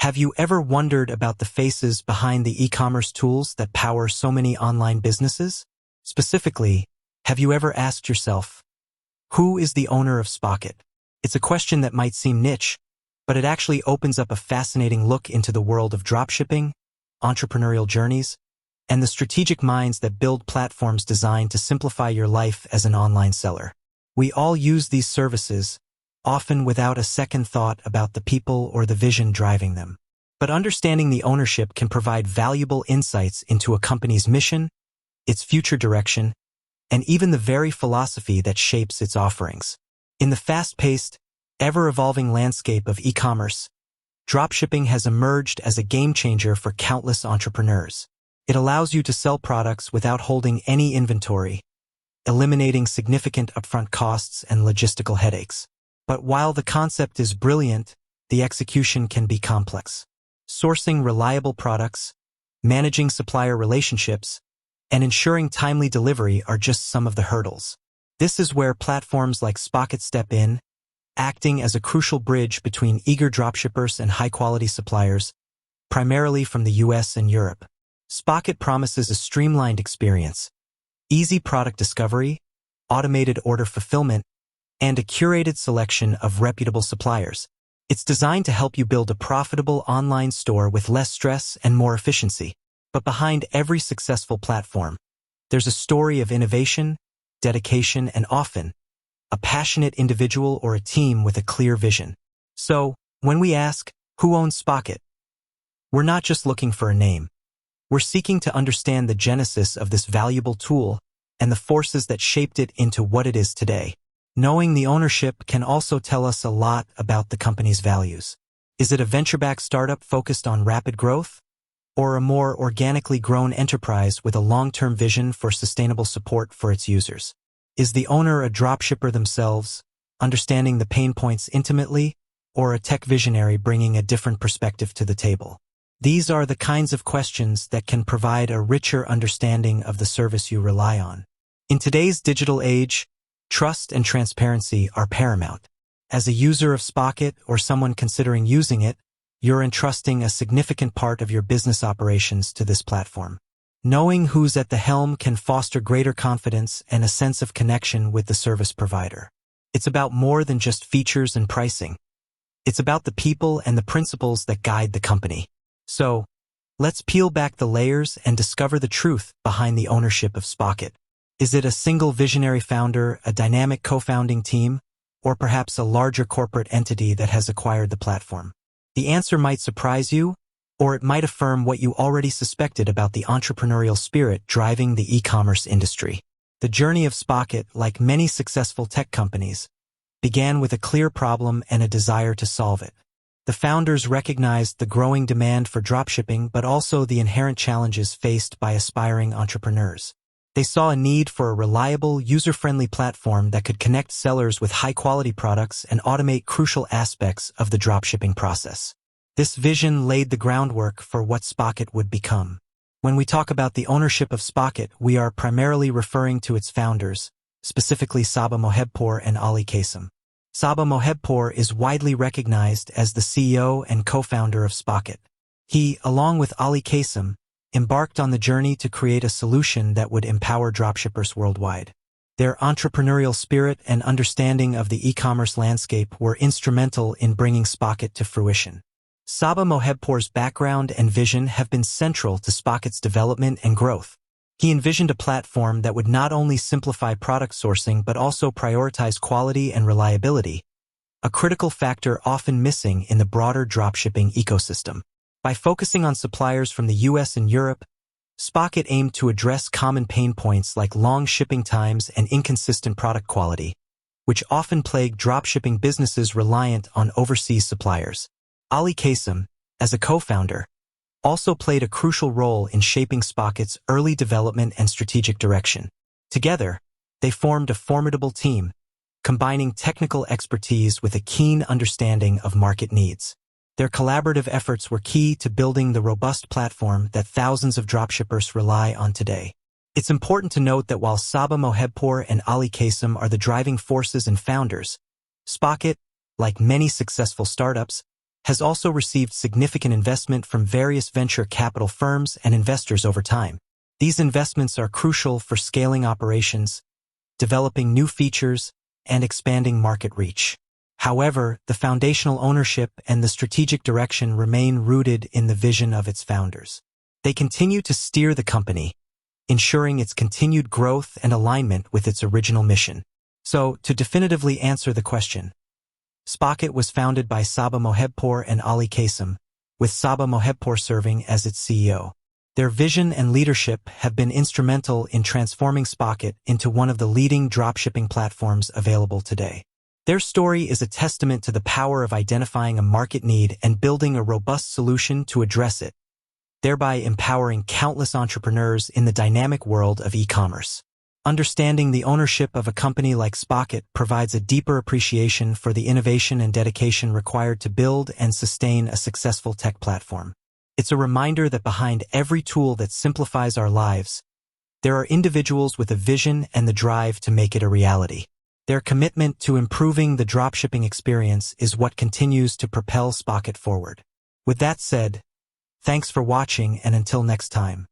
Have you ever wondered about the faces behind the e-commerce tools that power so many online businesses? Specifically, have you ever asked yourself, who is the owner of Spocket? It's a question that might seem niche, but it actually opens up a fascinating look into the world of dropshipping, entrepreneurial journeys, and the strategic minds that build platforms designed to simplify your life as an online seller. We all use these services, often without a second thought about the people or the vision driving them. But understanding the ownership can provide valuable insights into a company's mission, its future direction, and even the very philosophy that shapes its offerings. In the fast-paced, ever-evolving landscape of e-commerce, dropshipping has emerged as a game-changer for countless entrepreneurs. It allows you to sell products without holding any inventory, eliminating significant upfront costs and logistical headaches. But while the concept is brilliant, the execution can be complex. Sourcing reliable products, managing supplier relationships, and ensuring timely delivery are just some of the hurdles. This is where platforms like Spocket step in, acting as a crucial bridge between eager dropshippers and high-quality suppliers, primarily from the US and Europe. Spocket promises a streamlined experience, easy product discovery, automated order fulfillment, and a curated selection of reputable suppliers. It's designed to help you build a profitable online store with less stress and more efficiency. But behind every successful platform, there's a story of innovation, dedication, and often, a passionate individual or a team with a clear vision. So, when we ask, who owns Spocket? We're not just looking for a name. We're seeking to understand the genesis of this valuable tool and the forces that shaped it into what it is today. Knowing the ownership can also tell us a lot about the company's values. Is it a venture-backed startup focused on rapid growth? Or a more organically grown enterprise with a long-term vision for sustainable support for its users? Is the owner a dropshipper themselves, understanding the pain points intimately, or a tech visionary bringing a different perspective to the table? These are the kinds of questions that can provide a richer understanding of the service you rely on. In today's digital age, trust and transparency are paramount. As a user of Spocket or someone considering using it, you're entrusting a significant part of your business operations to this platform. Knowing who's at the helm can foster greater confidence and a sense of connection with the service provider. It's about more than just features and pricing. It's about the people and the principles that guide the company. So, let's peel back the layers and discover the truth behind the ownership of Spocket. Is it a single visionary founder, a dynamic co-founding team, or perhaps a larger corporate entity that has acquired the platform? The answer might surprise you, or it might affirm what you already suspected about the entrepreneurial spirit driving the e-commerce industry. The journey of Spocket, like many successful tech companies, began with a clear problem and a desire to solve it. The founders recognized the growing demand for dropshipping but also the inherent challenges faced by aspiring entrepreneurs. They saw a need for a reliable, user-friendly platform that could connect sellers with high-quality products and automate crucial aspects of the dropshipping process. This vision laid the groundwork for what Spocket would become. When we talk about the ownership of Spocket, we are primarily referring to its founders, specifically Saba Mohebpour and Ali Kasem. Saba Mohebpour is widely recognized as the CEO and co-founder of Spocket. He, along with Ali Kasem, embarked on the journey to create a solution that would empower dropshippers worldwide. Their entrepreneurial spirit and understanding of the e-commerce landscape were instrumental in bringing Spocket to fruition. Saba Mohebpour's background and vision have been central to Spocket's development and growth. He envisioned a platform that would not only simplify product sourcing but also prioritize quality and reliability, a critical factor often missing in the broader dropshipping ecosystem. By focusing on suppliers from the US and Europe, Spocket aimed to address common pain points like long shipping times and inconsistent product quality, which often plague dropshipping businesses reliant on overseas suppliers. Ali Kasem, as a co-founder, also played a crucial role in shaping Spocket's early development and strategic direction. Together, they formed a formidable team, combining technical expertise with a keen understanding of market needs. Their collaborative efforts were key to building the robust platform that thousands of dropshippers rely on today. It's important to note that while Saba Mohebpour and Ali Kasem are the driving forces and founders, Spocket, like many successful startups, has also received significant investment from various venture capital firms and investors over time. These investments are crucial for scaling operations, developing new features, and expanding market reach. However, the foundational ownership and the strategic direction remain rooted in the vision of its founders. They continue to steer the company, ensuring its continued growth and alignment with its original mission. So, to definitively answer the question, Spocket was founded by Saba Mohebpour and Ali Kasem, with Saba Mohebpour serving as its CEO. Their vision and leadership have been instrumental in transforming Spocket into one of the leading dropshipping platforms available today. Their story is a testament to the power of identifying a market need and building a robust solution to address it, thereby empowering countless entrepreneurs in the dynamic world of e-commerce. Understanding the ownership of a company like Spocket provides a deeper appreciation for the innovation and dedication required to build and sustain a successful tech platform. It's a reminder that behind every tool that simplifies our lives, there are individuals with a vision and the drive to make it a reality. Their commitment to improving the dropshipping experience is what continues to propel Spocket forward. With that said, thanks for watching, and until next time.